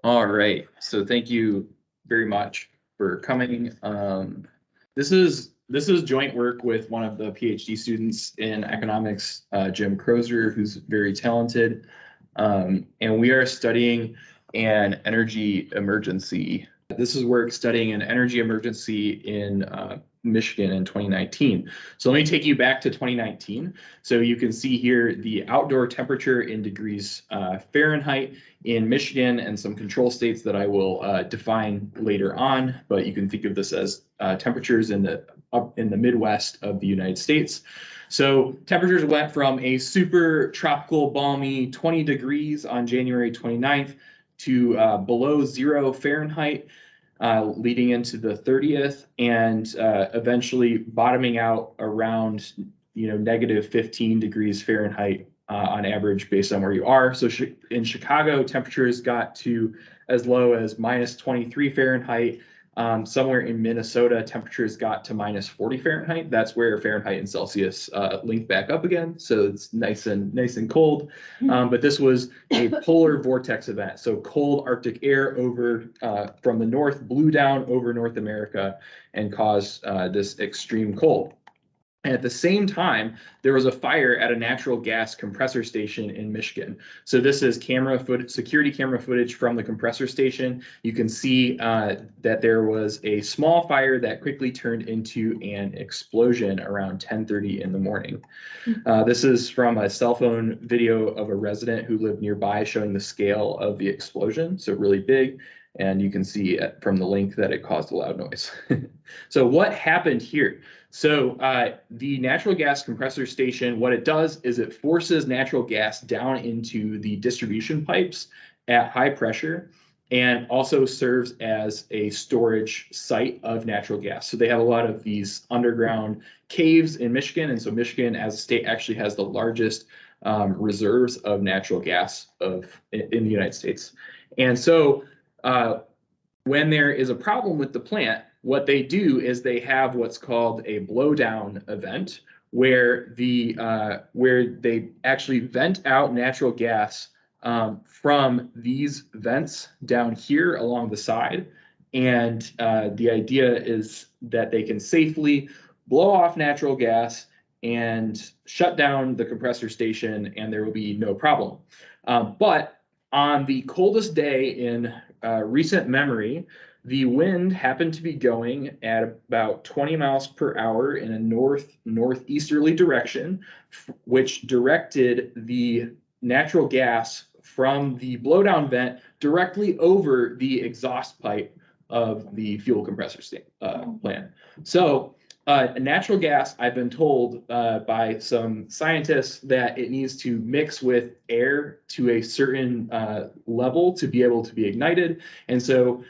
All right, so thank you very much for coming. This is joint work with one of the PhD students in economics, Jim Crozer, who's very talented. And we are studying an energy emergency. This is work studying an energy emergency in Michigan in 2019. So let me take you back to 2019. So you can see here the outdoor temperature in degrees Fahrenheit in Michigan and some control states that I will define later on, but you can think of this as temperatures up in the Midwest of the United States. So temperatures went from a super tropical, balmy 20 degrees on January 29th to below 0 Fahrenheit, leading into the 30th, and eventually bottoming out around negative 15 degrees Fahrenheit on average based on where you are. So in Chicago, temperatures got to as low as minus 23 Fahrenheit. Somewhere in Minnesota, temperatures got to minus 40 Fahrenheit. That's where Fahrenheit and Celsius link back up again. So it's nice and cold. But this was a polar vortex event. So cold Arctic air over from the north blew down over North America and caused this extreme cold. And at the same time, there was a fire at a natural gas compressor station in Michigan. So this is security camera footage from the compressor station. You can see that there was a small fire that quickly turned into an explosion around 10:30 in the morning. This is from a cell phone video of a resident who lived nearby showing the scale of the explosion. So really big. And you can see from the link that it caused a loud noise. So what happened here? So the natural gas compressor station, what it does is it forces natural gas down into the distribution pipes at high pressure and also serves as a storage site of natural gas. So they have a lot of these underground caves in Michigan. And so Michigan as a state actually has the largest reserves of natural gas in the United States. And so when there is a problem with the plant, what they do is they have what's called a blowdown event, where they actually vent out natural gas from these vents down here along the side. And the idea is that they can safely blow off natural gas and shut down the compressor station, and there will be no problem. But on the coldest day in recent memory, the wind happened to be going at about 20 miles per hour in a northeasterly direction, which directed the natural gas from the blowdown vent directly over the exhaust pipe of the fuel compressor plant. So natural gas, I've been told by some scientists that it needs to mix with air to a certain level to be able to be ignited. And so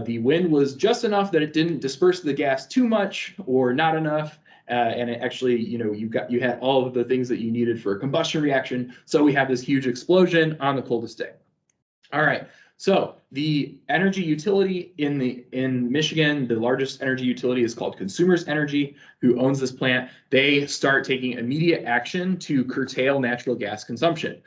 the wind was just enough that it didn't disperse the gas too much or not enough. And it actually, you had all of the things that you needed for a combustion reaction. So we have this huge explosion on the coldest day. All right. So the energy utility in Michigan, the largest energy utility is called Consumers Energy, who owns this plant. They start taking immediate action to curtail natural gas consumption.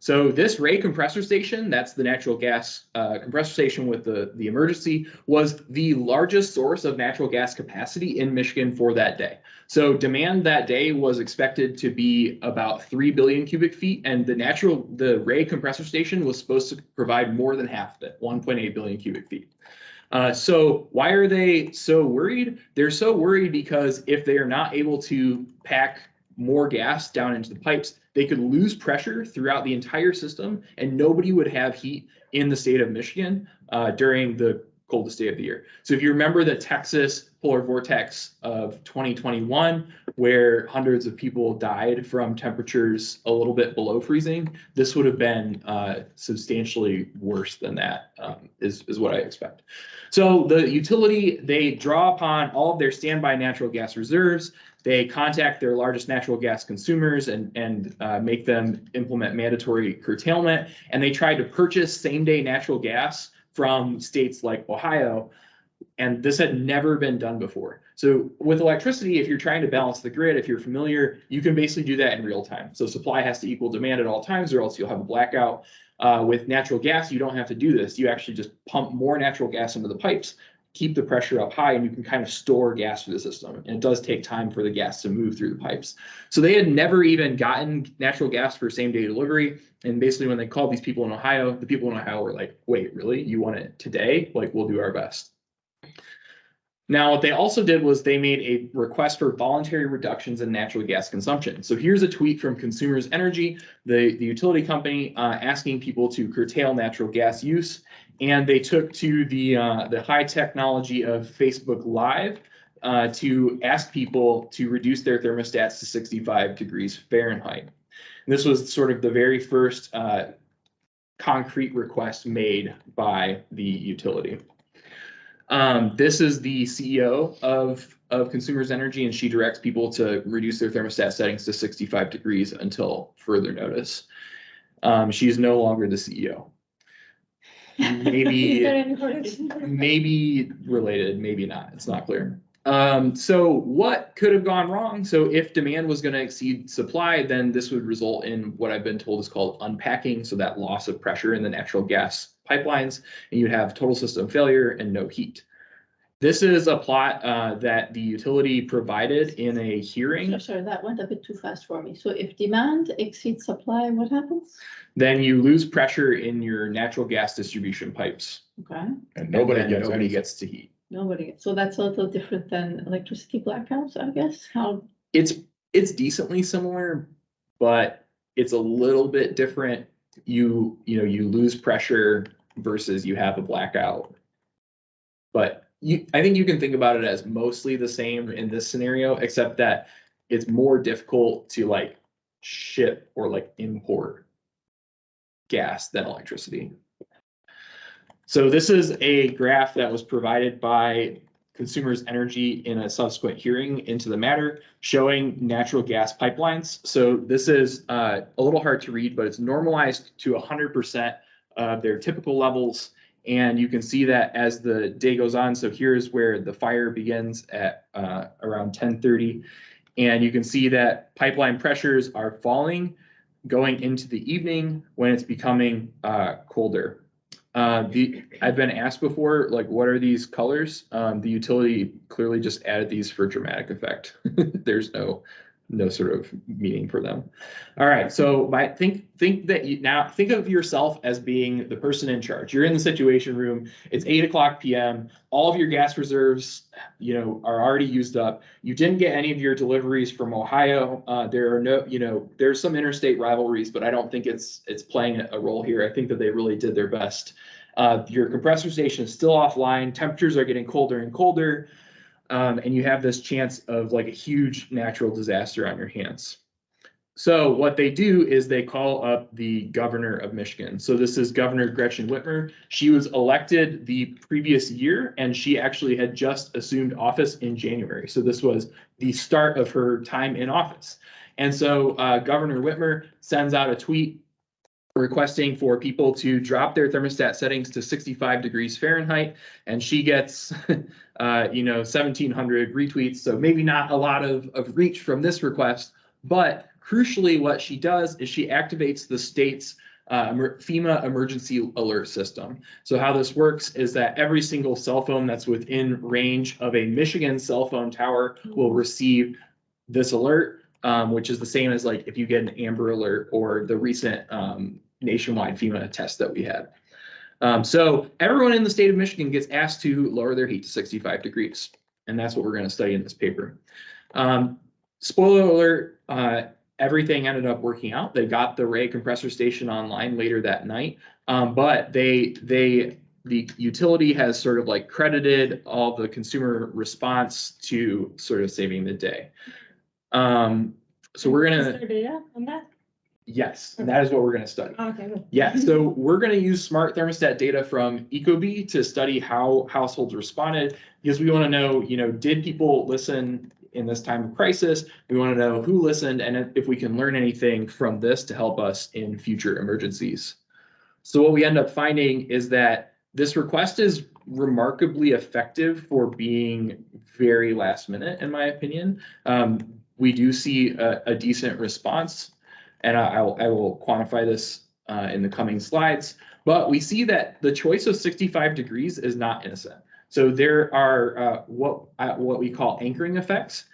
So this Ray compressor station, that's the natural gas compressor station with the emergency, was the largest source of natural gas capacity in Michigan for that day. So demand that day was expected to be about 3 billion cubic feet, and the Ray compressor station was supposed to provide more than half of it, 1.8 billion cubic feet. So why are they so worried? They're so worried because if they are not able to pack more gas down into the pipes, they could lose pressure throughout the entire system, and nobody would have heat in the state of Michigan during the coldest day of the year. So if you remember the Texas polar vortex of 2021, where hundreds of people died from temperatures a little bit below freezing, this would have been substantially worse than that, is what I expect. So the utility, they draw upon all of their standby natural gas reserves. They contact their largest natural gas consumers and make them implement mandatory curtailment. And they try to purchase same-day natural gas from states like Ohio, And this had never been done before. So with electricity, if you're trying to balance the grid, if you're familiar, you can basically do that in real time. So supply has to equal demand at all times, or else you'll have a blackout. With natural gas, you don't have to do this. You actually just pump more natural gas into the pipes, keep the pressure up high, and you can kind of store gas through the system. And it does take time for the gas to move through the pipes. So they had never even gotten natural gas for same-day delivery. And basically when they called these people in Ohio, the people in Ohio were like, wait, really? You want it today? Like, we'll do our best. Now, what they also did was they made a request for voluntary reductions in natural gas consumption. So here's a tweet from Consumers Energy, the utility company, asking people to curtail natural gas use. And they took to the high technology of Facebook Live to ask people to reduce their thermostats to 65 degrees Fahrenheit. And this was sort of the very first concrete request made by the utility. This is the CEO of Consumers Energy, and she directs people to reduce their thermostat settings to 65 degrees until further notice. She's no longer the CEO. Maybe related, maybe not. It's not clear. So what could have gone wrong? So if demand was going to exceed supply, then this would result in what I've been told is called unpacking. So that loss of pressure in the natural gas pipelines, and you'd have total system failure and no heat. This is a plot that the utility provided in a hearing. Sorry, that went a bit too fast for me. So if demand exceeds supply, what happens? Then you lose pressure in your natural gas distribution pipes. Okay. And nobody gets to heat. Nobody. So that's a little different than electricity blackouts, I guess. How? It's decently similar, but it's a little bit different. You lose pressure versus you have a blackout. But I think you can think about it as mostly the same in this scenario, except that it's more difficult to like ship or like import gas than electricity. So this is a graph that was provided by Consumers Energy in a subsequent hearing into the matter, showing natural gas pipelines. So this is a little hard to read, but it's normalized to 100% of their typical levels. And you can see that as the day goes on. So here's where the fire begins at around 10:30. And you can see that pipeline pressures are falling going into the evening when it's becoming colder. I've been asked before, like, what are these colors? The utility clearly just added these for dramatic effect. There's no sort of meaning for them. All right, so think of yourself as being the person in charge. You're in the situation room. It's 8:00 p.m. All of your gas reserves, are already used up. You didn't get any of your deliveries from Ohio. There are no, there's some interstate rivalries, but I don't think it's playing a role here. I think that they really did their best. Your compressor station is still offline. Temperatures are getting colder and colder. And you have this chance of like a huge natural disaster on your hands. So what they do is they call up the governor of Michigan. So this is Governor Gretchen Whitmer. She was elected the previous year, and she actually had just assumed office in January. So this was the start of her time in office. And so Governor Whitmer sends out a tweet requesting for people to drop their thermostat settings to 65 degrees Fahrenheit, and she gets 1,700 retweets. So maybe not a lot of reach from this request, but crucially what she does is she activates the state's FEMA emergency alert system. So how this works is that every single cell phone that's within range of a Michigan cell phone tower will receive this alert, which is the same as like if you get an Amber Alert or the recent nationwide FEMA test that we had. So everyone in the state of Michigan gets asked to lower their heat to 65 degrees. And that's what we're going to study in this paper. Spoiler alert, everything ended up working out. They got the Ray compressor station online later that night. But the utility has sort of like credited all the consumer response to sort of saving the day. So we're going to... Is there data on that? Yes, and that is what we're going to study. Okay. Yeah, so we're going to use smart thermostat data from Ecobee to study how households responded, because we want to know, did people listen in this time of crisis? We want to know who listened, and if we can learn anything from this to help us in future emergencies. So what we end up finding is that this request is remarkably effective for being very last minute, in my opinion. We do see a decent response, and I will quantify this in the coming slides. But we see that the choice of 65 degrees is not innocent. So there are what we call anchoring effects,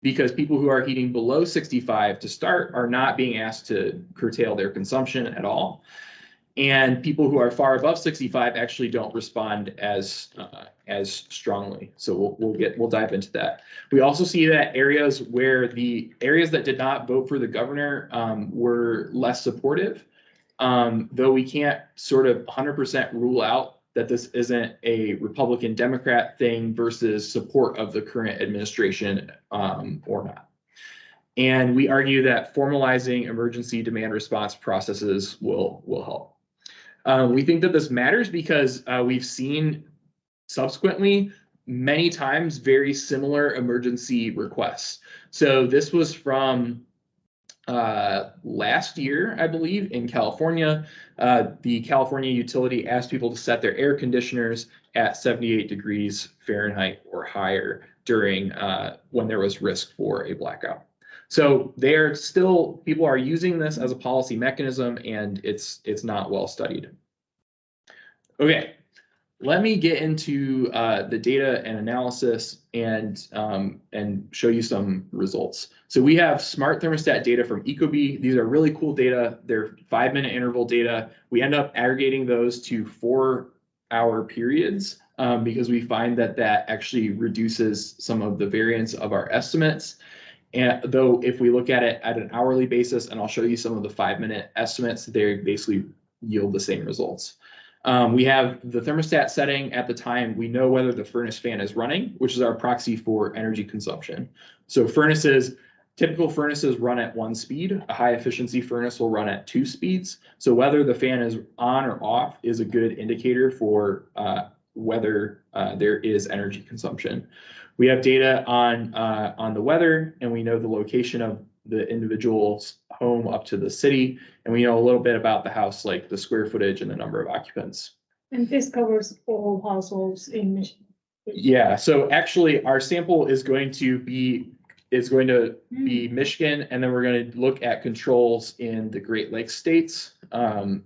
because people who are heating below 65 to start are not being asked to curtail their consumption at all. And people who are far above 65 actually don't respond as strongly. So we'll dive into that. We also see that areas that did not vote for the governor were less supportive, though we can't sort of 100% rule out that this isn't a Republican Democrat thing versus support of the current administration or not. And we argue that formalizing emergency demand response processes will help. We think that this matters because we've seen subsequently many times very similar emergency requests. So this was from last year, I believe, in California. The California utility asked people to set their air conditioners at 78 degrees Fahrenheit or higher during when there was risk for a blackout. So people are using this as a policy mechanism, and it's not well studied. Okay, let me get into the data and analysis and show you some results. So we have smart thermostat data from ecobee. These are really cool data. They're 5-minute interval data. We end up aggregating those to 4-hour periods because we find that actually reduces some of the variance of our estimates. And though if we look at it at an hourly basis, and I'll show you some of the 5-minute estimates, they basically yield the same results. We have the thermostat setting at the time. We know whether the furnace fan is running, which is our proxy for energy consumption. So typical furnaces run at 1 speed. A high efficiency furnace will run at 2 speeds. So whether the fan is on or off is a good indicator for whether there is energy consumption. We have data on the weather, and we know the location of the individual's home up to the city, and we know a little bit about the house, like the square footage and the number of occupants. And this covers all households in Michigan. Yeah, so actually our sample is going to be Michigan, and then we're going to look at controls in the Great Lakes states.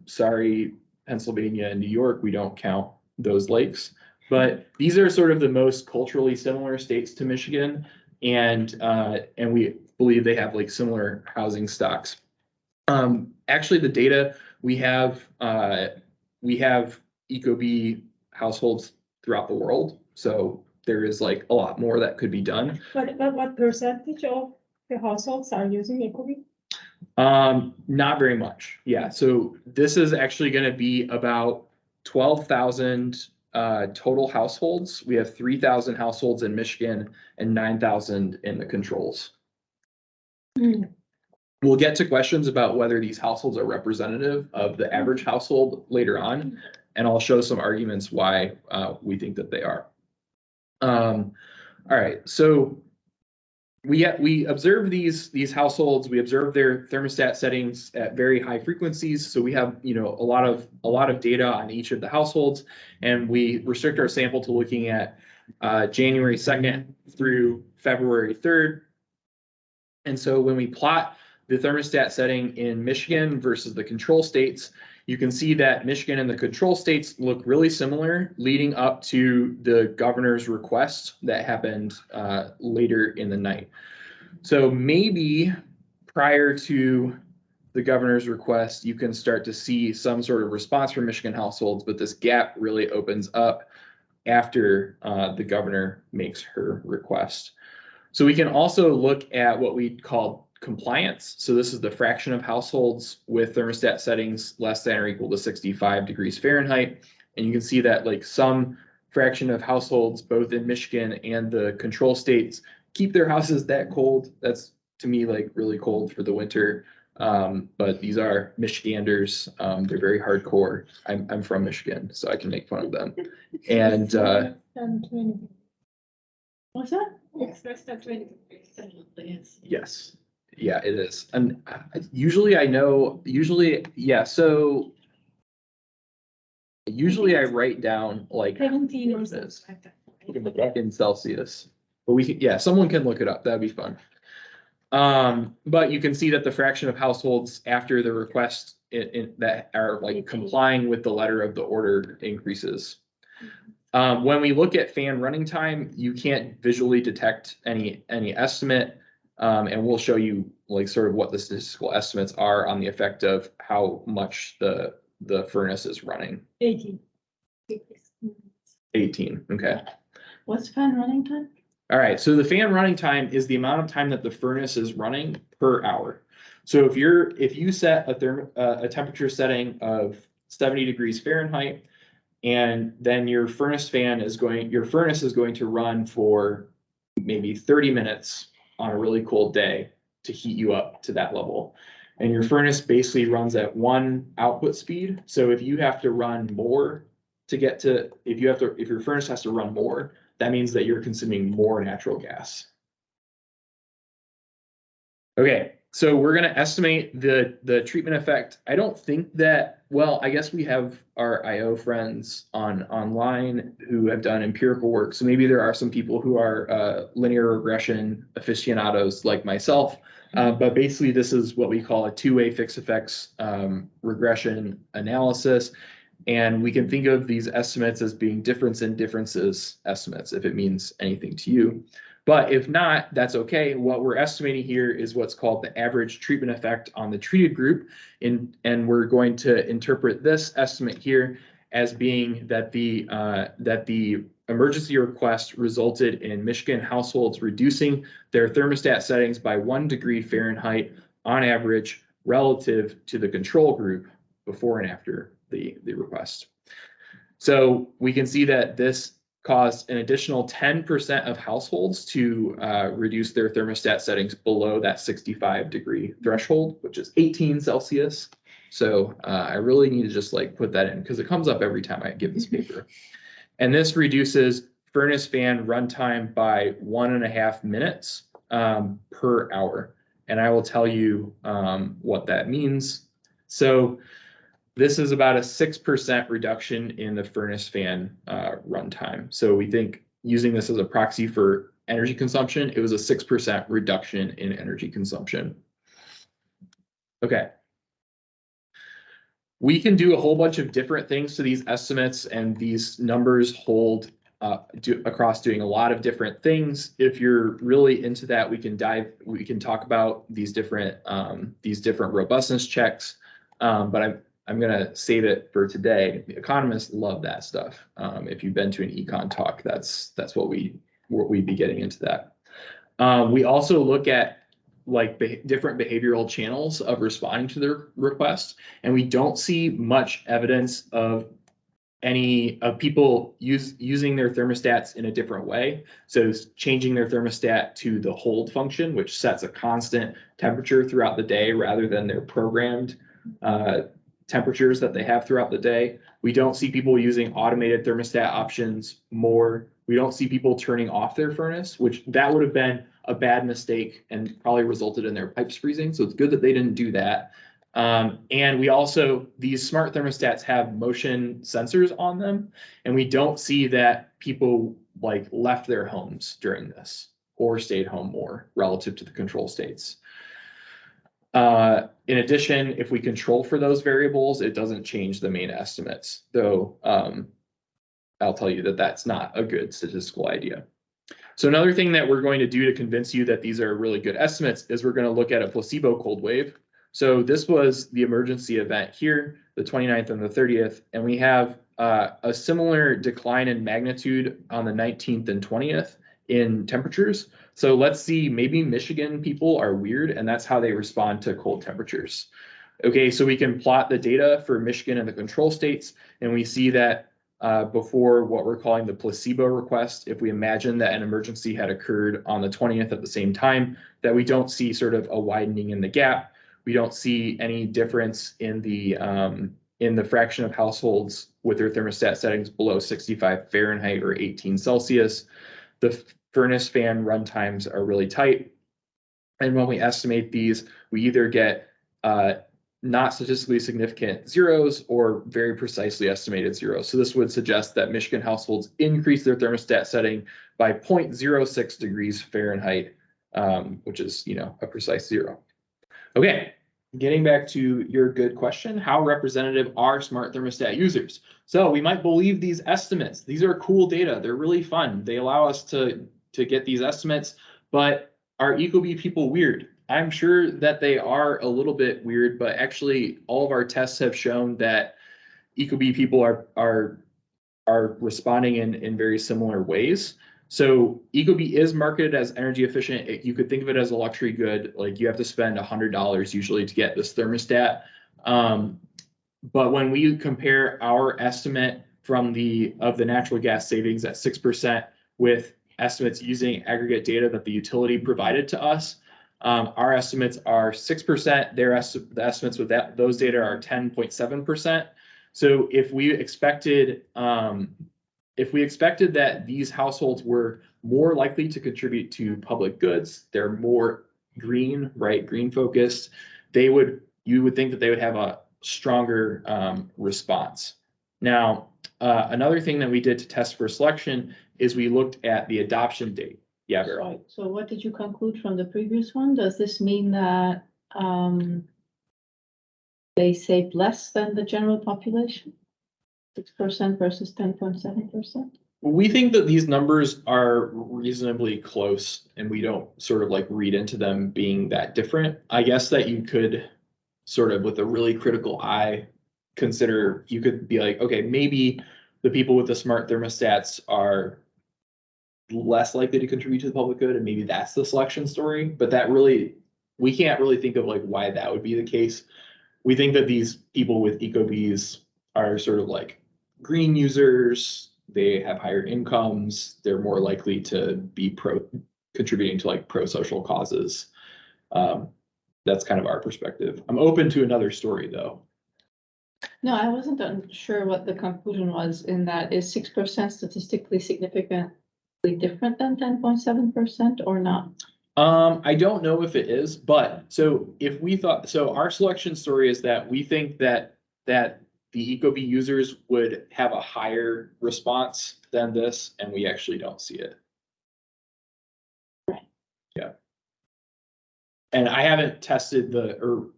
Sorry, Pennsylvania and New York, we don't count those lakes, but these are sort of the most culturally similar states to Michigan, and we believe they have like similar housing stocks. Actually, the data we have ecobee households throughout the world, so there is like a lot more that could be done. But what percentage of the households are using ecobee? Not very much. Yeah, so this is actually going to be about 12,000 total households. We have 3,000 households in Michigan and 9,000 in the controls. We'll get to questions about whether these households are representative of the average household later on, and I'll show some arguments why we think that they are. All right, so we observe these households. We observe their thermostat settings at very high frequencies. So we have a lot of data on each of the households, and we restrict our sample to looking at January 2nd through February 3rd. And so when we plot the thermostat setting in Michigan versus the control states, you can see that Michigan and the control states look really similar leading up to the governor's request that happened later in the night. So maybe prior to the governor's request, you can start to see some sort of response from Michigan households, but this gap really opens up after the governor makes her request. So we can also look at what we call compliance. So this is the fraction of households with thermostat settings less than or equal to 65 degrees Fahrenheit. And you can see that like some fraction of households, both in Michigan and the control states, keep their houses that cold. That's to me like really cold for the winter. But these are Michiganders. They're very hardcore. I'm from Michigan, so I can make fun of them. And What's that? It's less than 20. yes. Yeah, it is. And usually, yeah, so Usually I write down like 17 or what it something is like that. We can look at it. in Celsius, but we can, yeah, someone can look it up. That'd be fun. But you can see that the fraction of households after the request that are like complying with the letter of the order increases. When we look at fan running time, you can't visually detect any estimate. And we'll show you like sort of what the statistical estimates are on the effect of how much the furnace is running. 18. 18, okay. What's fan running time? All right, so the fan running time is the amount of time that the furnace is running per hour. So if you set a temperature setting of 70 degrees Fahrenheit, and then your furnace is going to run for maybe 30 minutes on a really cold day to heat you up to that level. And your furnace basically runs at one output speed. So if you have to run more to get to, if your furnace has to run more, that means that you're consuming more natural gas. Okay, so we're going to estimate the treatment effect. I don't think that, well, I guess we have our IO friends online who have done empirical work. So maybe there are some people who are linear regression aficionados like myself. But basically, this is what we call a two-way fixed effects regression analysis. And we can think of these estimates as being difference in differences estimates, if it means anything to you. But if not, that's okay. What we're estimating here is what's called the average treatment effect on the treated group. And we're going to interpret this estimate here as being that the emergency request resulted in Michigan households reducing their thermostat settings by 1 degree Fahrenheit on average relative to the control group before and after the request. So we can see that this caused an additional 10% of households to reduce their thermostat settings below that 65 degree threshold, which is 18 Celsius. So I really need to just like put that in because it comes up every time I give this paper. And this reduces furnace fan runtime by 1.5 minutes per hour. And I will tell you what that means. So this is about a 6% reduction in the furnace fan runtime. So we think using this as a proxy for energy consumption, it was a 6% reduction in energy consumption. Okay. We can do a whole bunch of different things to these estimates, and these numbers hold across doing a lot of different things. If you're really into that, we can talk about these different robustness checks. But I'm going to save it for today. Economists love that stuff. If you've been to an econ talk, that's what we'd be getting into that. We also look at like different behavioral channels of responding to the request, and we don't see much evidence of any of people using their thermostats in a different way. So changing their thermostat to the hold function, which sets a constant temperature throughout the day rather than their programmed temperatures that they have throughout the day. We don't see people using automated thermostat options more. We don't see people turning off their furnace, which that would have been a bad mistake and probably resulted in their pipes freezing. So it's good that they didn't do that. And we also, these smart thermostats have motion sensors on them, and we don't see that people like left their homes during this or stayed home more relative to the control states. In addition, if we control for those variables, it doesn't change the main estimates, though I'll tell you that that's not a good statistical idea. So another thing that we're going to do to convince you that these are really good estimates is we're going to look at a placebo cold wave. So this was the emergency event here, the 29th and the 30th, and we have a similar decline in magnitude on the 19th and 20th in temperatures. So let's see, maybe Michigan people are weird and that's how they respond to cold temperatures. Okay, so we can plot the data for Michigan and the control states, and we see that before what we're calling the placebo request, if we imagine that an emergency had occurred on the 20th at the same time, that we don't see sort of a widening in the gap. We don't see any difference in the fraction of households with their thermostat settings below 65 Fahrenheit or 18 Celsius. The furnace fan run times are really tight. And when we estimate these, we either get not statistically significant zeros or very precisely estimated zeros. So this would suggest that Michigan households increase their thermostat setting by 0.06 degrees Fahrenheit, which is, a precise zero. Okay, getting back to your good question, how representative are smart thermostat users? So we might believe these estimates. These are cool data. They're really fun. They allow us to get these estimates, but are ecobee people weird? I'm sure that they are a little bit weird, but actually all of our tests have shown that ecobee people are responding in very similar ways. So ecobee is marketed as energy efficient. You could think of it as a luxury good. Like you have to spend $100 usually to get this thermostat. But when we compare our estimate from the natural gas savings at 6% with estimates using aggregate data that the utility provided to us, our estimates are 6%. The estimates with those data are 10.7%. So if we expected that these households were more likely to contribute to public goods, they're more green, right? Green focused, you would think that they would have a stronger response. Now, another thing that we did to test for selection is we looked at the adoption date. Yeah, Vera. So what did you conclude from the previous one? Does this mean that they save less than the general population? 6% versus 10.7%? We think that these numbers are reasonably close and we don't sort of like read into them being that different. I guess that you could sort of with a really critical eye consider, you could be like, okay, maybe the people with the smart thermostats are less likely to contribute to the public good, and maybe that's the selection story. But that really, we can't really think of like why that would be the case. We think that these people with ecobees are sort of like green users. They have higher incomes. They're more likely to be contributing to like pro-social causes. That's kind of our perspective. I'm open to another story though. No, I wasn't sure what the conclusion was in that. Is 6% statistically significantly different than 10.7% or not? I don't know if it is, but so if we thought, so our selection story is that we think that the ecobee users would have a higher response than this, and we actually don't see it. Right. Yeah. And I haven't tested or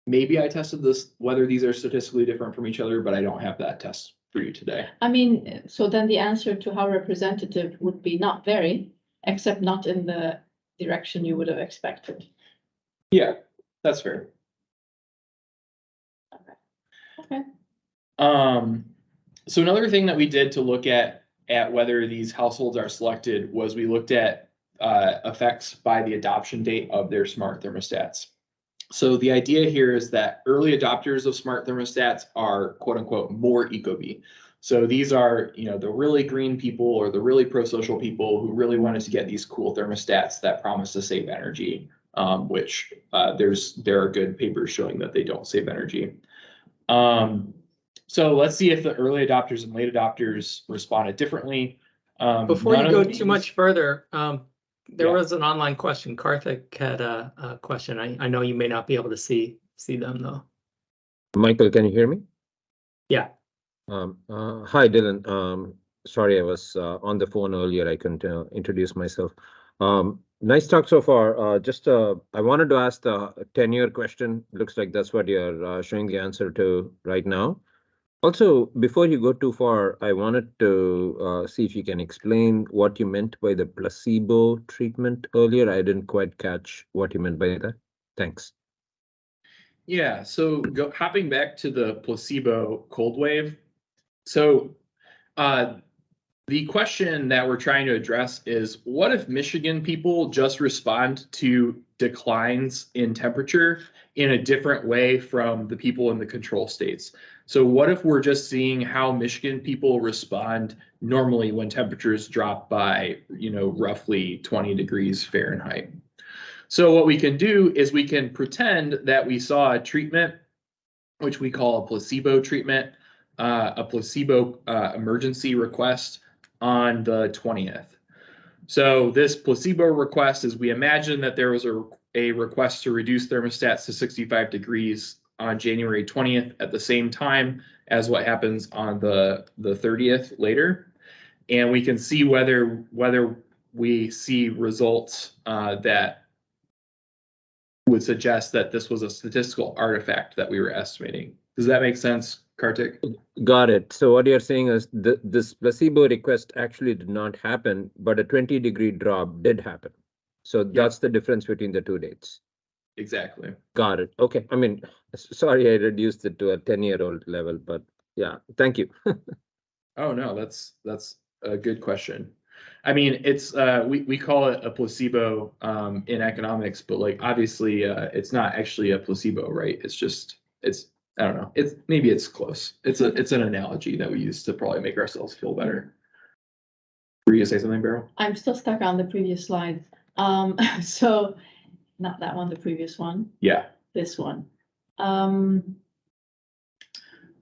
maybe I tested this, whether these are statistically different from each other, but I don't have that test for you today. I mean, so then the answer to how representative would be not very, except not in the direction you would have expected. Yeah, that's fair. Okay. So another thing that we did to look at whether these households are selected was we looked at effects by the adoption date of their smart thermostats. So the idea here is that early adopters of smart thermostats are quote unquote more ecobee. So these are, the really green people or the really pro-social people who really wanted to get these cool thermostats that promise to save energy, which there are good papers showing that they don't save energy. So let's see if the early adopters and late adopters responded differently. Before you go too much further, there was an online question. Karthik had a question. I know you may not be able to see them though. Michael, can you hear me? Yeah. Hi, Dylan. Sorry, I was on the phone earlier. I couldn't introduce myself. Nice talk so far. I wanted to ask the tenure question. Looks like that's what you're showing the answer to right now. Also, before you go too far, I wanted to see if you can explain what you meant by the placebo treatment earlier. I didn't quite catch what you meant by that. Thanks. Yeah, so hopping back to the placebo cold wave. So the question that we're trying to address is, what if Michigan people just respond to declines in temperature in a different way from the people in the control states? So what if we're just seeing how Michigan people respond normally when temperatures drop by, roughly 20 degrees Fahrenheit? So what we can do is we can pretend that we saw a treatment, which we call a placebo treatment, a placebo emergency request on the 20th. So this placebo request is, we imagine that there was a request to reduce thermostats to 65 degrees on January 20th at the same time as what happens on the 30th later. And we can see whether we see results that would suggest that this was a statistical artifact that we were estimating. Does that make sense, Kartik? Got it. So what you're saying is this placebo request actually did not happen, but a 20-degree drop did happen. So that's the difference between the two dates. Exactly. Got it. Okay. I mean, sorry, I reduced it to a 10-year-old level, but yeah, thank you. Oh, no, that's a good question. I mean, it's we call it a placebo in economics, but like obviously it's not actually a placebo, right? It's I don't know. Maybe it's close. It's an analogy that we use to probably make ourselves feel better. Were you gonna say something, Beryl? I'm still stuck on the previous slide. So not that one, the previous one, Yeah. this one.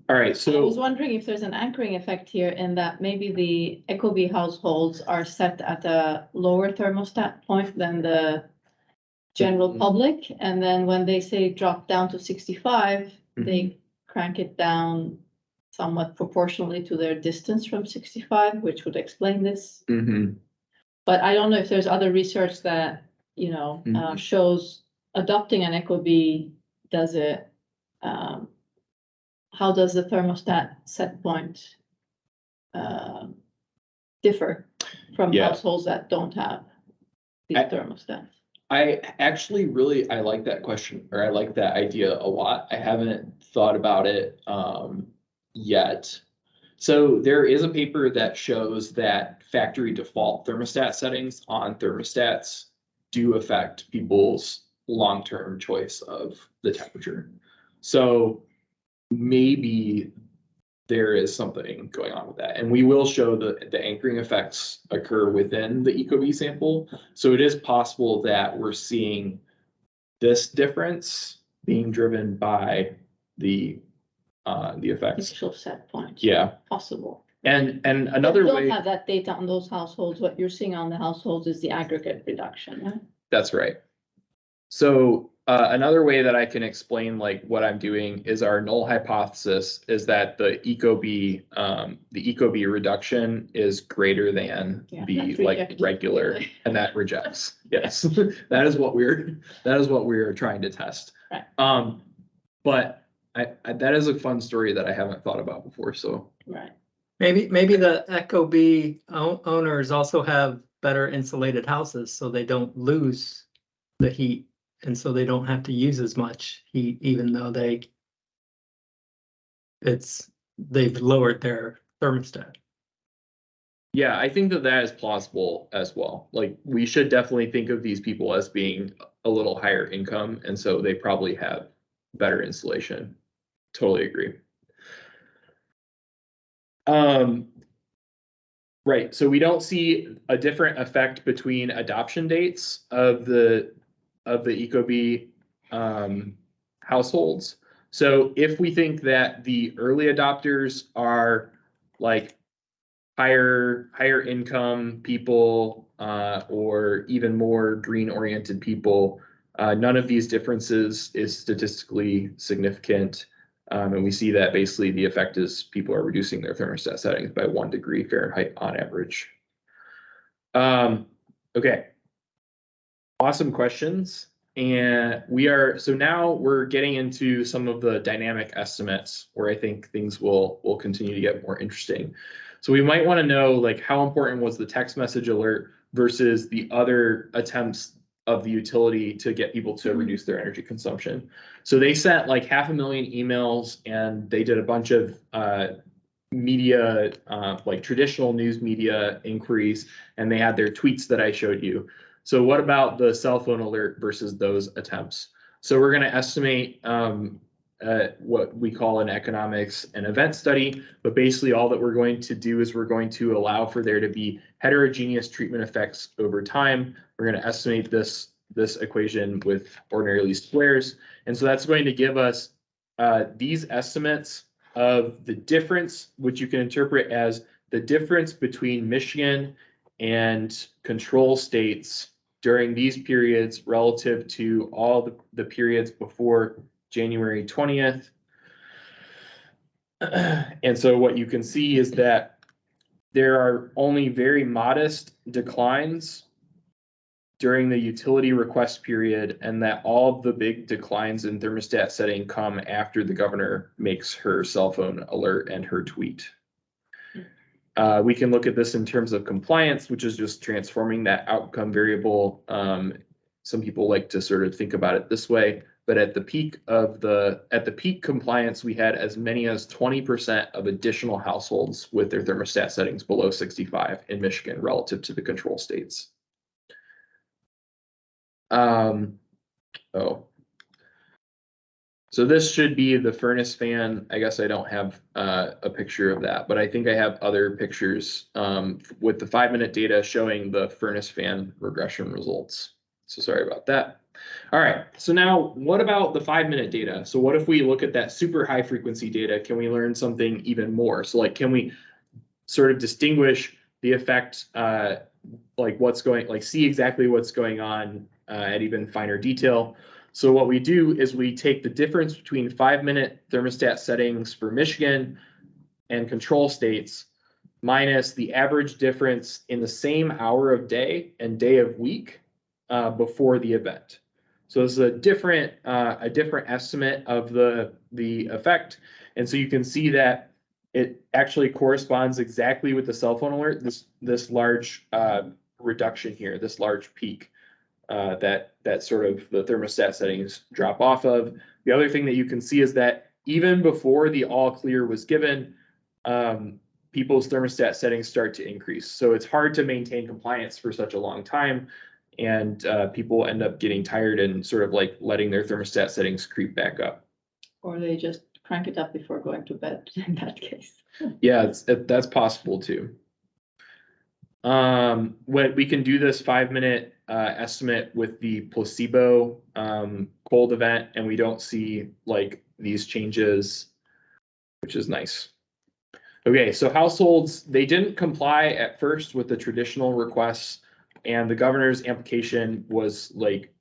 All right, I so was wondering if there's an anchoring effect here in that maybe the ecobee households are set at a lower thermostat point than the general public. And then when they say drop down to 65, they crank it down somewhat proportionally to their distance from 65, which would explain this. But I don't know if there's other research that, you know, shows adopting an ecobee does it. How does the thermostat set point differ from households that don't have these thermostats? I actually I like that question, or I like that idea a lot. I haven't thought about it yet. So there is a paper that shows that factory default thermostat settings on thermostats do affect people's long-term choice of the temperature. So maybe there is something going on with that. And we will show the anchoring effects occur within the ecobee sample. So it is possible that we're seeing this difference being driven by the effects. Initial set point. Yeah. Possible. And another way. We don't have that data on those households. What you're seeing on the households is the aggregate reduction, right? That's right. So another way that I can explain like what I'm doing is our null hypothesis is that the ecobee reduction is greater than the like regular, and that rejects. Yes, that is what we're trying to test. Right. But that is a fun story that I haven't thought about before. So right. Maybe the ecobee owners also have better insulated houses, so they don't lose the heat. And so they don't have to use as much heat, even though they've lowered their thermostat. Yeah, I think that is plausible as well. Like we should definitely think of these people as being a little higher income, and so they probably have better insulation. Totally agree. Right. So we don't see a different effect between adoption dates of the ecobee households. So if we think that the early adopters are like higher income people or even more green oriented people, none of these differences is statistically significant. And we see that basically the effect is people are reducing their thermostat settings by 1 degree Fahrenheit on average. Okay. Awesome questions. And now we're getting into some of the dynamic estimates where I think things will continue to get more interesting. So we might want to know like how important was the text message alert versus the other attempts of the utility to get people to reduce their energy consumption. So they sent like 500,000 emails and they did a bunch of media, like traditional news media inquiries, and they had their tweets that I showed you. So what about the cell phone alert versus those attempts? So we're going to estimate what we call in economics an event study, but basically all that we're going to do is we're going to allow for there to be heterogeneous treatment effects over time. We're going to estimate this equation with ordinary least squares. And so that's going to give us these estimates of the difference, which you can interpret as the difference between Michigan and control states during these periods relative to all the periods before January 20th. And so what you can see is that there are only very modest declines during the utility request period, and that all of the big declines in thermostat setting come after the governor makes her cell phone alert and her tweet. We can look at this in terms of compliance, which is just transforming that outcome variable. Some people like to sort of think about it this way, but at the peak compliance, we had as many as 20% of additional households with their thermostat settings below 65 in Michigan relative to the control states. So this should be the furnace fan. I guess I don't have a picture of that, but I think I have other pictures with the 5-minute data showing the furnace fan regression results. So sorry about that. All right, so now what about the 5-minute data? So what if we look at that super high frequency data? Can we learn something even more? So like, can we sort of distinguish the effect, see exactly what's going on at even finer detail? So what we do is we take the difference between 5-minute thermostat settings for Michigan and control states minus the average difference in the same hour of day and day of week before the event. So this is a different estimate of the effect. And so you can see that it actually corresponds exactly with the cell phone alert, this large reduction here, this large peak. That sort of the thermostat settings drop off of. The other thing that you can see is that even before the all clear was given, people's thermostat settings start to increase. So it's hard to maintain compliance for such a long time, and people end up getting tired and sort of like letting their thermostat settings creep back up. Or they just crank it up before going to bed in that case. Yeah, that's possible too. When we can do this 5-minute estimate with the placebo cold event, and we don't see like these changes, which is nice. Okay, so households, they didn't comply at first with the traditional requests, and the governor's application was like,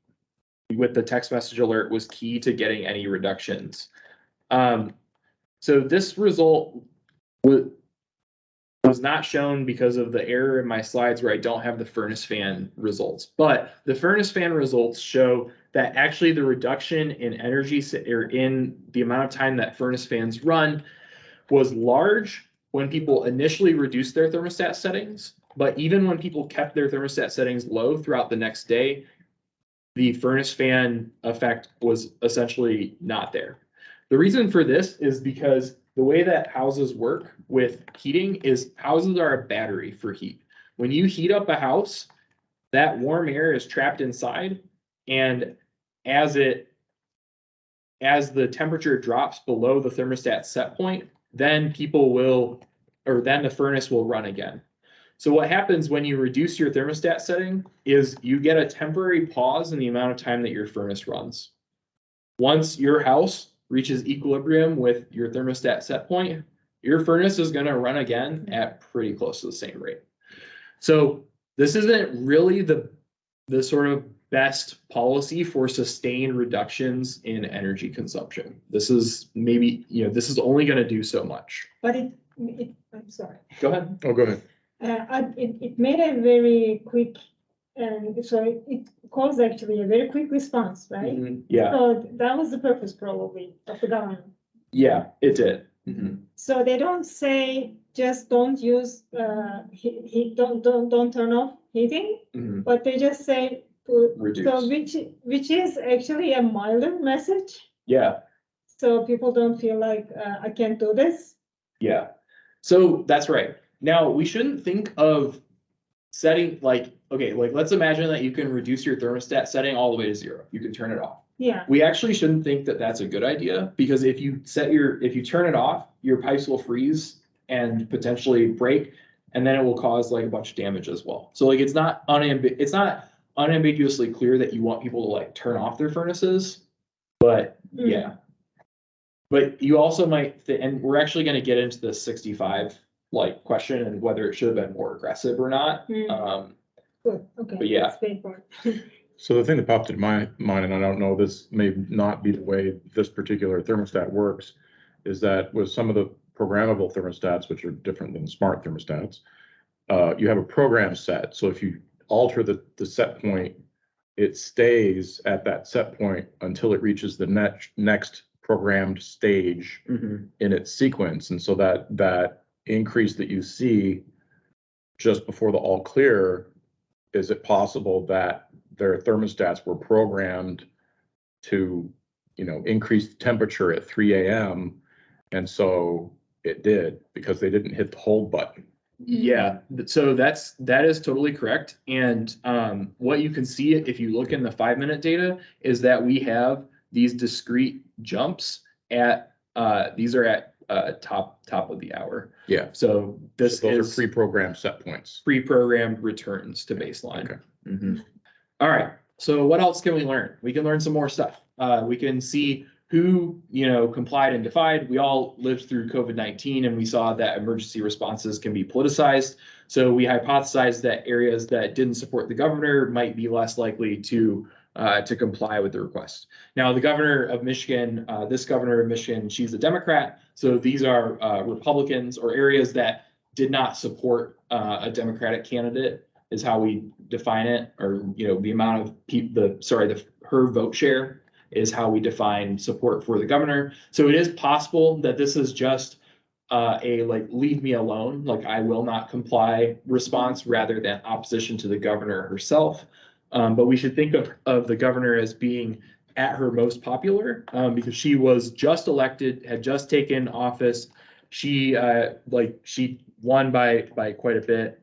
with the text message alert, was key to getting any reductions. So this result was not shown because of the error in my slides where I don't have the furnace fan results. But the furnace fan results show that actually the reduction in energy or in the amount of time that furnace fans run was large when people initially reduced their thermostat settings. But even when people kept their thermostat settings low throughout the next day, the furnace fan effect was essentially not there. The reason for this is because the way that houses work with heating is houses are a battery for heat. When you heat up a house, that warm air is trapped inside, and as the temperature drops below the thermostat set point, then the furnace will run again. So what happens when you reduce your thermostat setting is you get a temporary pause in the amount of time that your furnace runs. Once your house reaches equilibrium with your thermostat set point, your furnace is going to run again at pretty close to the same rate. So this isn't really the sort of best policy for sustained reductions in energy consumption. This is maybe, this is only going to do so much. But I'm sorry. Go ahead. Oh, go ahead. It made a very quick, and so it calls actually a very quick response, right? Mm-hmm. Yeah. So that was the purpose probably of the government. Yeah, it did. Mm-hmm. So they don't say just don't use don't turn off heating, Mm-hmm. but they just say Reduce. so which is actually a milder message. Yeah. So people don't feel like I can't do this. Yeah. So that's right. Now we shouldn't think of setting let's imagine that you can reduce your thermostat setting all the way to 0. You can turn it off. Yeah. We actually shouldn't think that that's a good idea, because if you turn it off, your pipes will freeze and potentially break, and then it will cause like a bunch of damage as well. So like it's not unambiguously clear that you want people to like turn off their furnaces, but yeah. But you also might, and we're actually going to get into the 65 like question and whether it should have been more aggressive or not. Good. Okay. But yeah. Let's wait for it. So the thing that popped into my mind, and I don't know, this may not be the way this particular thermostat works, is that with some of the programmable thermostats, which are different than smart thermostats, you have a program set. So if you alter the set point, it stays at that set point until it reaches the next programmed stage in its sequence. And so that increase that you see just before the all clear, is it possible that their thermostats were programmed to, increase the temperature at 3 a.m. And so it did because they didn't hit the hold button. Yeah, so that is totally correct. And what you can see if you look in the 5-minute data is that we have these discrete jumps at these are at top of the hour. Yeah. So those are pre-programmed set points. Pre-programmed returns to baseline. Okay. All right. So what else can we learn? We can learn some more stuff. We can see who, complied and defied. We all lived through COVID-19 and we saw that emergency responses can be politicized. So we hypothesized that areas that didn't support the governor might be less likely to comply with the request. Now, the governor of Michigan, this governor of Michigan, she's a Democrat. So these are Republicans or areas that did not support a Democratic candidate is how we define it, or the amount of her vote share is how we define support for the governor. So it is possible that this is just a leave me alone, I will not comply response rather than opposition to the governor herself. But we should think of the governor as being at her most popular because she was just elected, had just taken office. She she won by quite a bit.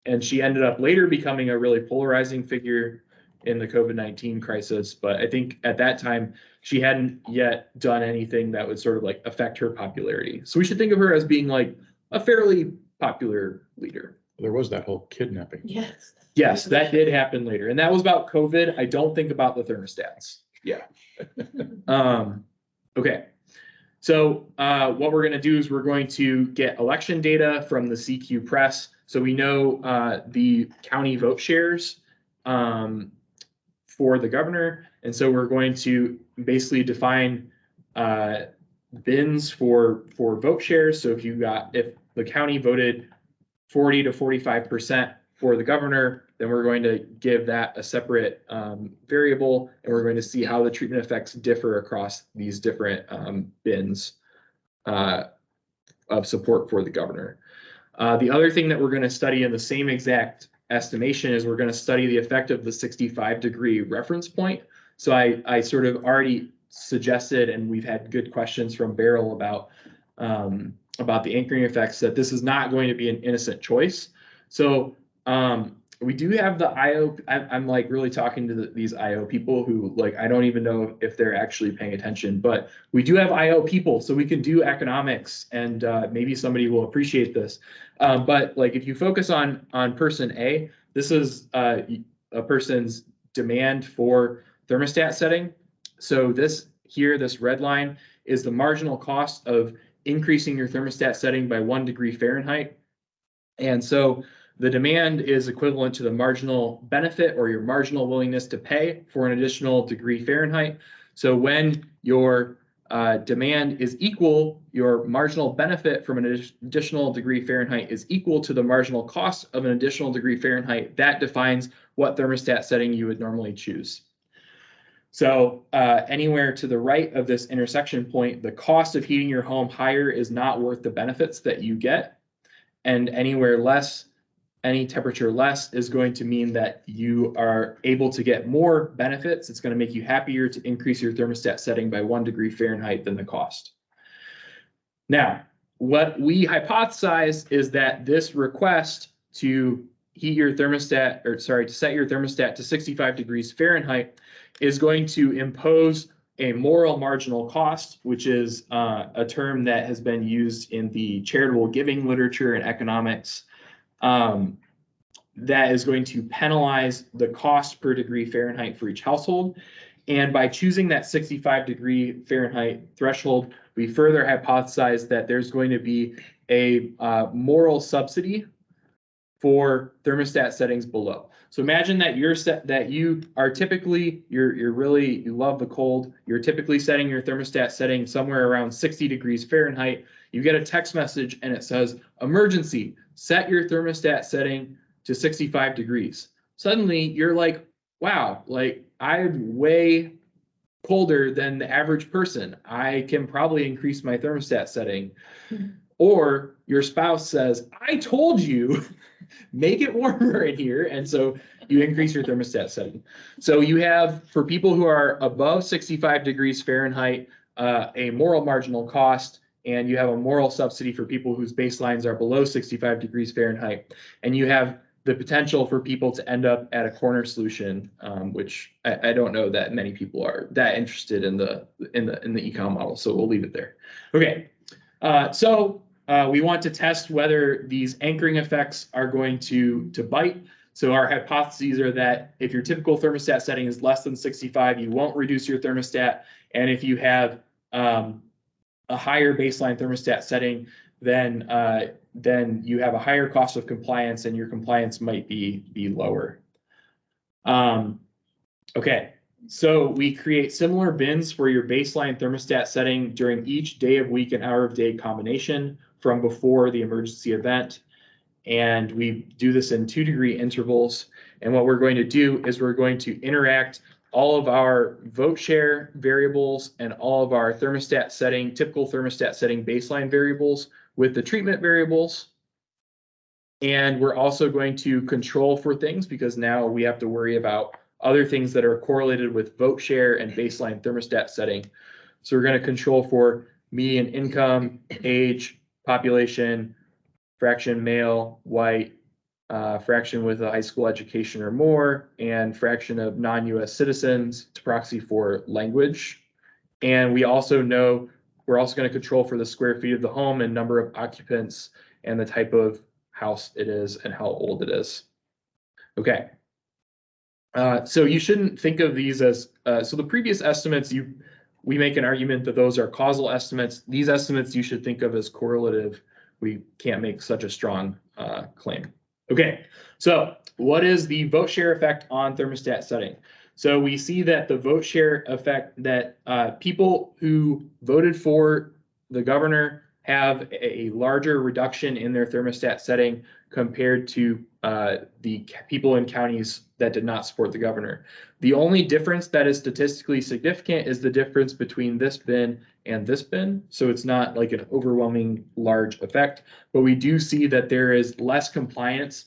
And she ended up later becoming a really polarizing figure in the COVID-19 crisis. But I think at that time, she hadn't yet done anything that would sort of affect her popularity. So we should think of her as being a fairly popular leader. There was that whole kidnapping. Yes. Yes, that did happen later. And that was about COVID. I don't think about the thermostats. Yeah. Okay. So what we're going to do is we're going to get election data from the CQ Press. So we know the county vote shares for the governor. And so we're going to basically define bins for vote shares. So if the county voted 40 to 45% for the governor, then we're going to give that a separate variable, and we're going to see how the treatment effects differ across these different bins of support for the governor. The other thing that we're going to study in the same exact estimation is we're going to study the effect of the 65-degree reference point. So I sort of already suggested, and we've had good questions from Beryl about the anchoring effects, that this is not going to be an innocent choice. So we do have the IO. I'm really talking to these IO people who I don't even know if they're actually paying attention, but we do have IO people, so we can do economics, and maybe somebody will appreciate this. But if you focus on person A, this is a person's demand for thermostat setting. So this red line is the marginal cost of increasing your thermostat setting by 1 degree Fahrenheit. And so the demand is equivalent to the marginal benefit or your marginal willingness to pay for an additional degree Fahrenheit. So when your demand is equal, your marginal benefit from an additional degree Fahrenheit is equal to the marginal cost of an additional degree Fahrenheit. That defines what thermostat setting you would normally choose. So anywhere to the right of this intersection point, the cost of heating your home higher is not worth the benefits that you get. And anywhere less, any temperature less is going to mean that you are able to get more benefits. It's going to make you happier to increase your thermostat setting by 1 degree Fahrenheit than the cost. Now, what we hypothesize is that this request to heat your thermostat, to set your thermostat to 65 degrees Fahrenheit is going to impose a moral marginal cost, which is a term that has been used in the charitable giving literature and economics. That is going to penalize the cost per degree Fahrenheit for each household. And by choosing that 65 degree Fahrenheit threshold, we further hypothesize that there's going to be a moral subsidy for thermostat settings below. So imagine that you are typically, you love the cold. You're typically setting your thermostat setting somewhere around 60 degrees Fahrenheit. You get a text message and it says, emergency, set your thermostat setting to 65 degrees. Suddenly you're like, wow, like I'm way colder than the average person. I can probably increase my thermostat setting. Or your spouse says, I told you, make it warmer in here. And so you increase your thermostat setting. So you have, for people who are above 65 degrees Fahrenheit, a moral marginal cost, and you have a moral subsidy for people whose baselines are below 65 degrees Fahrenheit. And you have the potential for people to end up at a corner solution, which I don't know that many people are that interested in the econ model. So we'll leave it there. Okay. We want to test whether these anchoring effects are going to bite. So our hypotheses are that if your typical thermostat setting is less than 65, you won't reduce your thermostat. And if you have a higher baseline thermostat setting, then you have a higher cost of compliance and your compliance might be lower. Okay. So we create similar bins for your baseline thermostat setting during each day of week and hour of day combination from before the emergency event. And we do this in 2-degree intervals. And what we're going to do is we're going to interact all of our vote share variables and all of our thermostat setting, typical thermostat setting baseline variables with the treatment variables. And we're also going to control for things because now we have to worry about other things that are correlated with vote share and baseline thermostat setting. So we're going to control for median income, age, population, fraction male, white, fraction with a high school education or more, and fraction of non-US citizens to proxy for language. And we also know we're also going to control for the square feet of the home and number of occupants and the type of house it is and how old it is. Okay. So you shouldn't think of these as, so the previous estimates, we make an argument that those are causal estimates. These estimates you should think of as correlative. We can't make such a strong claim. Okay, so what is the vote share effect on thermostat setting? So we see that the vote share effect that people who voted for the governor have a larger reduction in their thermostat setting compared to the people in counties that did not support the governor. The only difference that is statistically significant is the difference between this bin and this bin. So it's not like an overwhelming large effect, but we do see that there is less compliance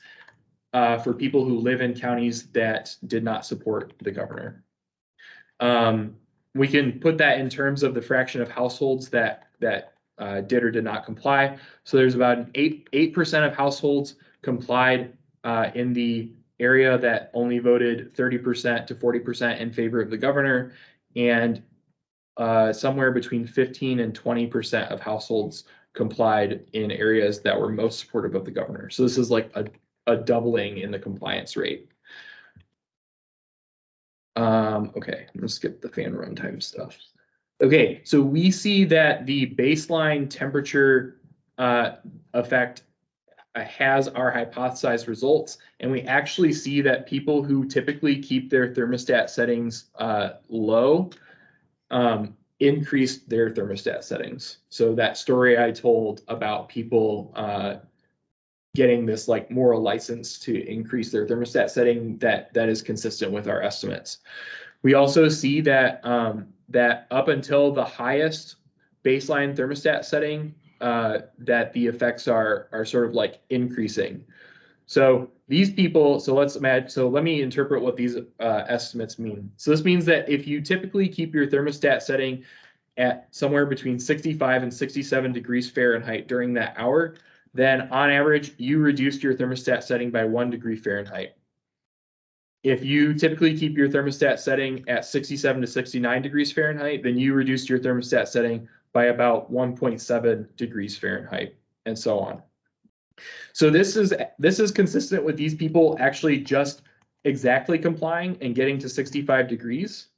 for people who live in counties that did not support the governor. We can put that in terms of the fraction of households that did or did not comply. So there's about 8% of households complied in the area that only voted 30% to 40% in favor of the governor, and somewhere between 15 and 20% of households complied in areas that were most supportive of the governor. So this is like a doubling in the compliance rate. Okay, I'm gonna skip the fan runtime stuff. Okay, so we see that the baseline temperature effect has our hypothesized results, and we actually see that people who typically keep their thermostat settings low increased their thermostat settings. So that story I told about people getting this like moral license to increase their thermostat setting, that is consistent with our estimates. We also see that that up until the highest baseline thermostat setting, that the effects are sort of like increasing. So these people, so let's imagine, so let me interpret what these estimates mean. So this means that if you typically keep your thermostat setting at somewhere between 65 and 67 degrees Fahrenheit during that hour, then on average, you reduced your thermostat setting by 1 degree Fahrenheit. If you typically keep your thermostat setting at 67 to 69 degrees Fahrenheit, then you reduced your thermostat setting by about 1.7 degrees Fahrenheit, and so on. So this is consistent with these people actually just exactly complying and getting to 65 degrees.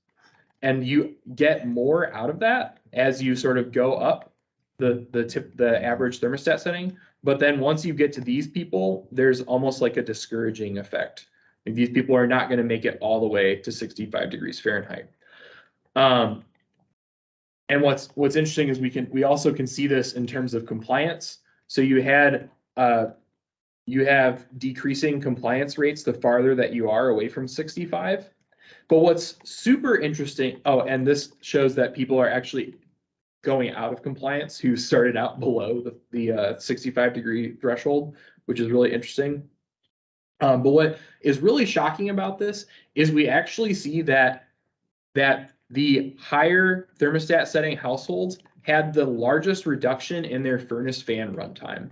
And you get more out of that as you sort of go up the average thermostat setting. But then once you get to these people, there's almost like a discouraging effect. Like these people are not going to make it all the way to 65 degrees Fahrenheit. And what's interesting is we also can see this in terms of compliance. So you have decreasing compliance rates the farther that you are away from 65. But what's super interesting, oh, and this shows that people are actually going out of compliance who started out below the 65 degree threshold, which is really interesting. But what is really shocking about this is we actually see that the higher thermostat setting households had the largest reduction in their furnace fan runtime.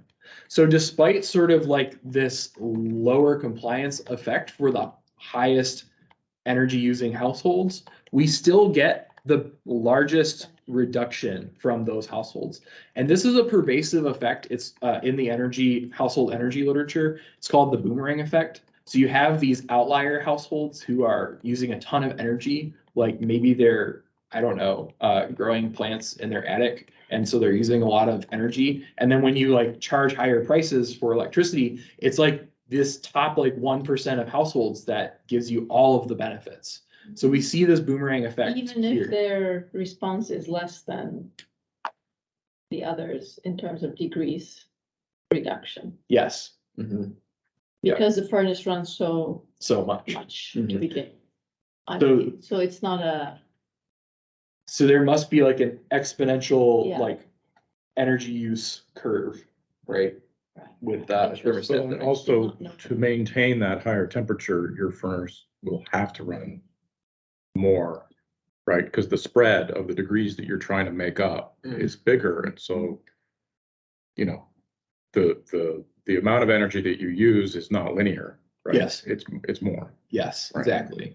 So despite sort of like this lower compliance effect for the highest energy using households, we still get the largest reduction from those households. And this is a pervasive effect. It's in the household energy literature. It's called the boomerang effect. So you have these outlier households who are using a ton of energy, like maybe they're, I don't know, growing plants in their attic. And so they're using a lot of energy. And then when you like charge higher prices for electricity, it's like this top like 1% of households that gives you all of the benefits. So we see this boomerang effect Even here. if their response is less than the others in terms of degrees reduction. Yes. Mm-hmm. Yeah. Because the furnace runs so much to Mhm. begin. So it's not a, So there must be like an exponential Yeah. like energy use curve, right? Right. With Interesting. So, thermostat. and also No. to maintain that higher temperature, your furnace will have to run more, right? Because the spread of the degrees that you're trying to make up is bigger. And so, you know, the amount of energy that you use is not linear, right? Yes. It's more. Yes, Right. exactly.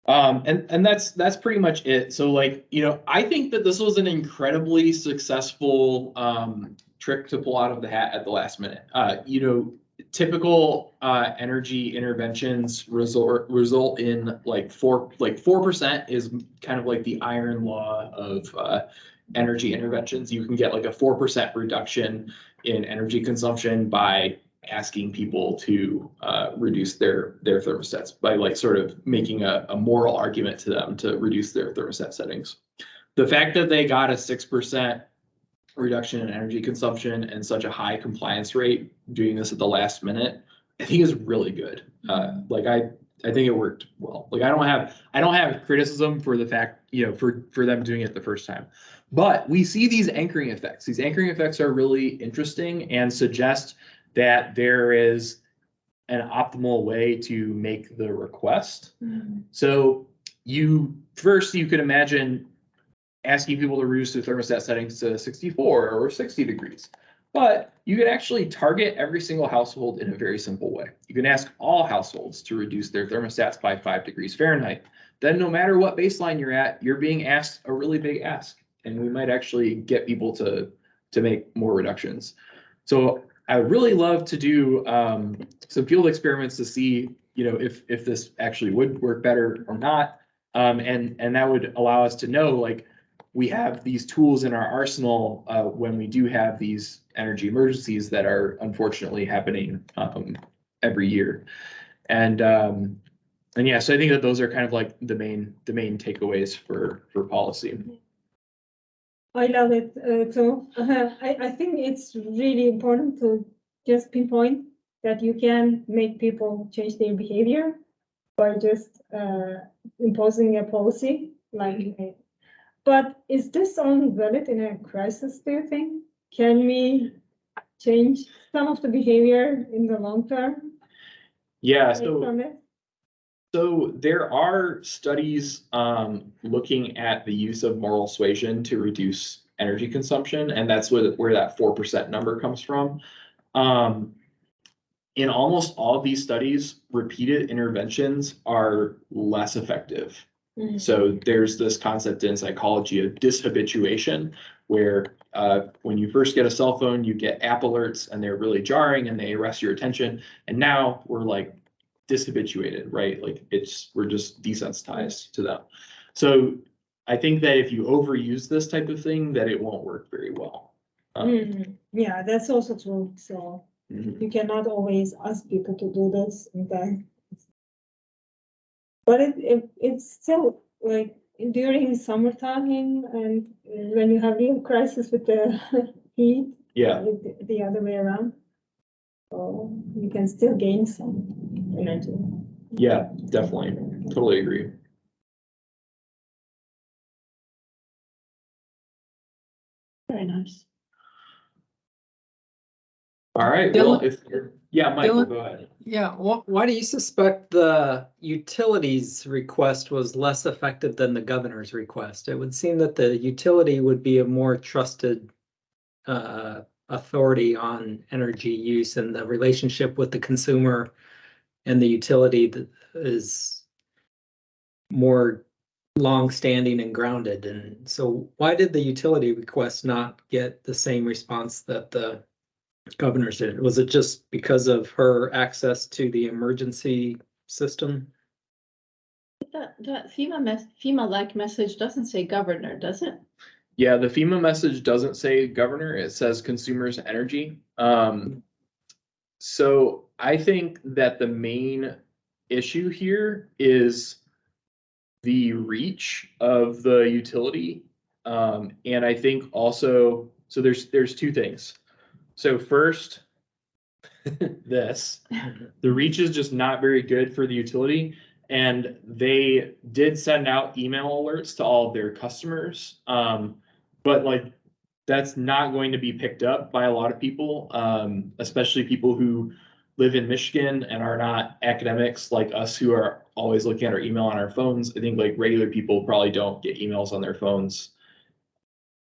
And that's pretty much it. So like, I think that this was an incredibly successful trick to pull out of the hat at the last minute. Typical energy interventions result in like 4% is kind of like the iron law of energy interventions. You can get like a 4% reduction in energy consumption by asking people to reduce their thermostats, by like sort of making a moral argument to them to reduce their thermostat settings. The fact that they got a 6% reduction in energy consumption and such a high compliance rate doing this at the last minute, I think is really good. I think it worked well. Like I don't have criticism for the fact, for them doing it the first time. But we see these anchoring effects. These anchoring effects are really interesting and suggest that there is an optimal way to make the request. Mm-hmm. So you could imagine asking people to reduce their thermostat settings to 64 or 60 degrees. But you can actually target every single household in a very simple way. You can ask all households to reduce their thermostats by 5 degrees Fahrenheit. Then no matter what baseline you're at, you're being asked a really big ask. And we might actually get people to make more reductions. So I would really love to do some field experiments to see, if this actually would work better or not. And that would allow us to know, like, we have these tools in our arsenal when we do have these energy emergencies that are unfortunately happening every year. And yeah, so I think that those are kind of like the main takeaways for policy. I love it. I think it's really important to just pinpoint that you can make people change their behavior by just imposing a policy. But is this only valid in a crisis, do you think? Can we change some of the behavior in the long term? Yeah, so there are studies looking at the use of moral suasion to reduce energy consumption, and that's where that 4% number comes from. In almost all of these studies, repeated interventions are less effective. Mm-hmm. So there's this concept in psychology of dishabituation, where when you first get a cell phone, you get app alerts and they're really jarring and they arrest your attention. And now we're like dishabituated, right? Like we're just desensitized to them. So I think that if you overuse this type of thing, that it won't work very well. Yeah, that's also true. So Mhm. you cannot always ask people to do this. Okay. But it's still like during summertime and when you have real crisis with the heat, Yeah, the other way around. So you can still gain some energy. yeah, definitely. Totally agree. Very nice. All right, well, Dylan? if you're, yeah, Michael, Dylan? go ahead. Yeah, why do you suspect the utilities request was less effective than the governor's request? It would seem that the utility would be a more trusted authority on energy use, and the relationship with the consumer and the utility that is more long-standing and grounded. And so why did the utility request not get the same response that the governor's did? Was it just because of her access to the emergency system? That FEMA-like message doesn't say governor, does it? Yeah, the FEMA message doesn't say governor, it says consumers energy. So I think that the main issue here is the reach of the utility. And I think also, so there's two things. So first, the reach is just not very good for the utility. And they did send out email alerts to all of their customers. But like, that's not going to be picked up by a lot of people, especially people who live in Michigan and are not academics like us who are always looking at our email on our phones. I think like regular people probably don't get emails on their phones.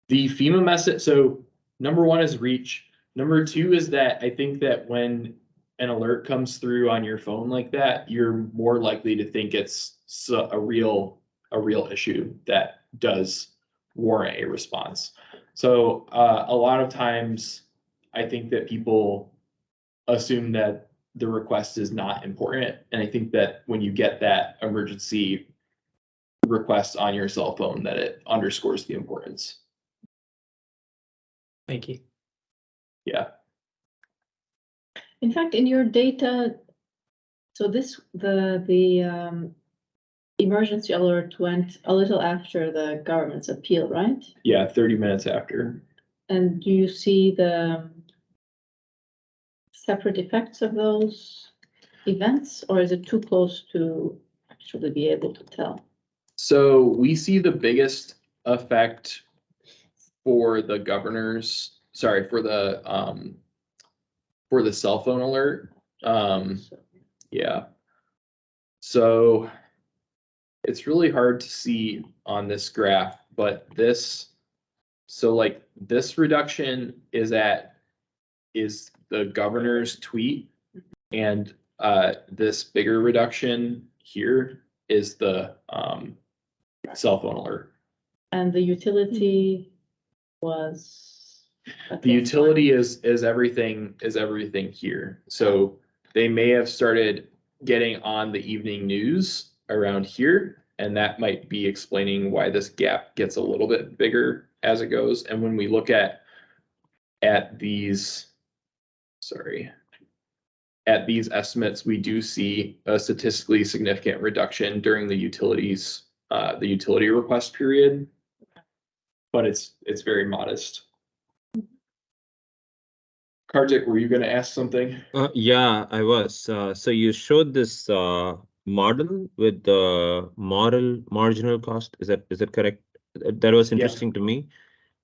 The FEMA message, so number one is reach. Number two is that I think that when an alert comes through on your phone like that, you're more likely to think it's a real issue that does warrant a response. So a lot of times I think that people assume that the request is not important. And I think that when you get that emergency request on your cell phone, that it underscores the importance. Thank you. Yeah. In fact, in your data, so the emergency alert went a little after the government's appeal, right? Yeah, 30 minutes after. And do you see the separate effects of those events, or is it too close to actually be able to tell? So we see the biggest effect for the governor's, sorry, for the cell phone alert. Yeah. So it's really hard to see on this graph, but so like this reduction is the governor's tweet, and this bigger reduction here is the cell phone alert. And the utility was. The utility is everything here. So they may have started getting on the evening news around here, and that might be explaining why this gap gets a little bit bigger as it goes. And when we look at these, at these estimates, we do see a statistically significant reduction during the utility request period, but it's very modest. Kartik, were you going to ask something? Yeah, I was. So you showed this model with the marginal cost. Is that correct? That was interesting to me.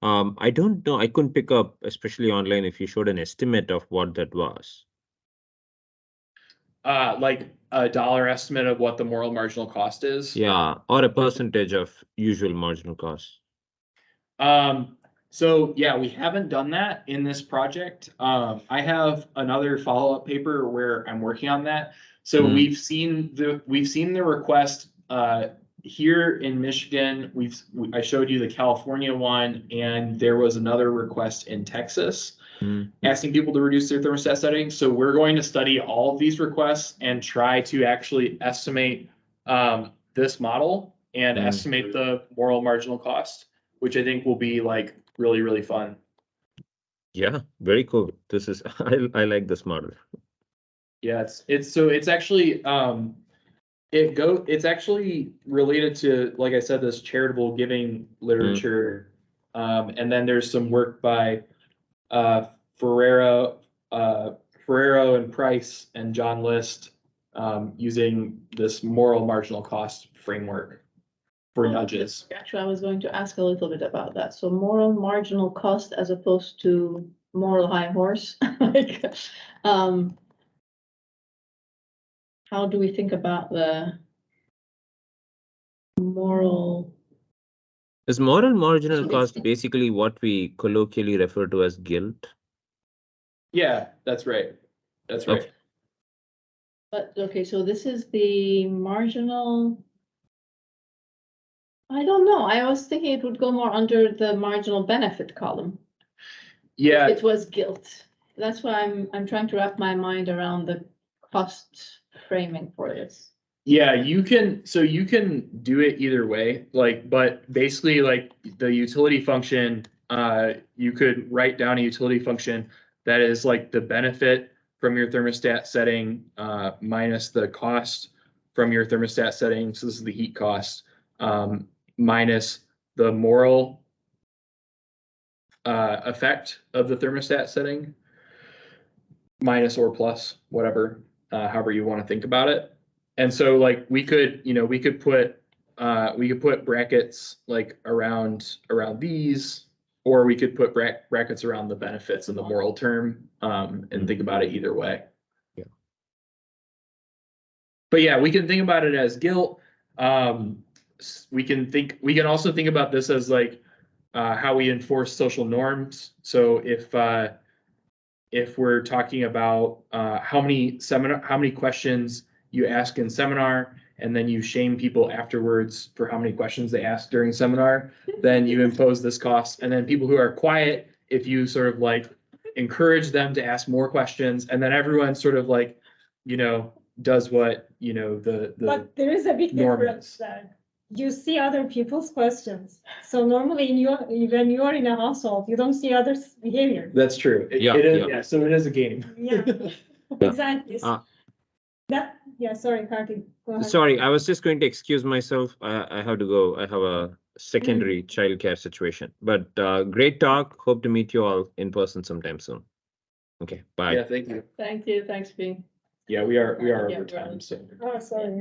I don't know. I couldn't pick up, especially online, if you showed an estimate of what that was. Like a dollar estimate of what the moral marginal cost is? Yeah, or a percentage of usual marginal cost. So yeah, we haven't done that in this project. I have another follow-up paper where I'm working on that. So we've seen the request here in Michigan. I showed you the California one, and there was another request in Texas asking people to reduce their thermostat settings. So we're going to study all of these requests and try to actually estimate this model and estimate the moral marginal cost, which I think will be like really, really fun. Yeah, very cool. This is, I like this model. Yeah, it's actually it's actually related to, like I said, this charitable giving literature. And then there's some work by Ferrero and Price and John List using this moral marginal cost framework for nudges. Actually, I was going to ask a little bit about that. So moral marginal cost as opposed to moral high horse. Like, how do we think about the moral? Is moral marginal cost basically what we colloquially refer to as guilt? Yeah, that's right. That's right. Okay. But okay, so this is the marginal. I don't know. I was thinking it would go more under the marginal benefit column. Yeah, It was guilt. That's why I'm trying to wrap my mind around the cost framing for this. yeah, you can do it either way, like, but basically like the utility function, you could write down a utility function that is like the benefit from your thermostat setting minus the cost from your thermostat setting. So this is the heat cost minus the moral effect of the thermostat setting minus or plus whatever, however you want to think about it. And so like we could put brackets like around these, or we could put brackets around the benefits and the moral term and think about it either way. Yeah. But yeah, we can think about it as guilt. We can also think about this as like how we enforce social norms. So if we're talking about how many questions you ask in seminar, and then you shame people afterwards for how many questions they ask during seminar, then you impose this cost. And then people who are quiet, if you sort of like encourage them to ask more questions, and then everyone sort of like, does what, But there is a big norm difference is. there. You see other people's questions. So normally when you are in a household, you don't see others' behavior. That's true. Yeah. So it is a game. Yeah, Yeah. exactly. Sorry, Kartik, go ahead. Sorry, I was just going to excuse myself. I have to go. I have a secondary childcare situation. But great talk. Hope to meet you all in person sometime soon. Okay, bye. Yeah, thank you. Thank you. Thanks, Bing. Yeah, we are Yeah, over we're time. on. So. Oh, sorry.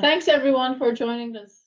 Thanks everyone for joining us.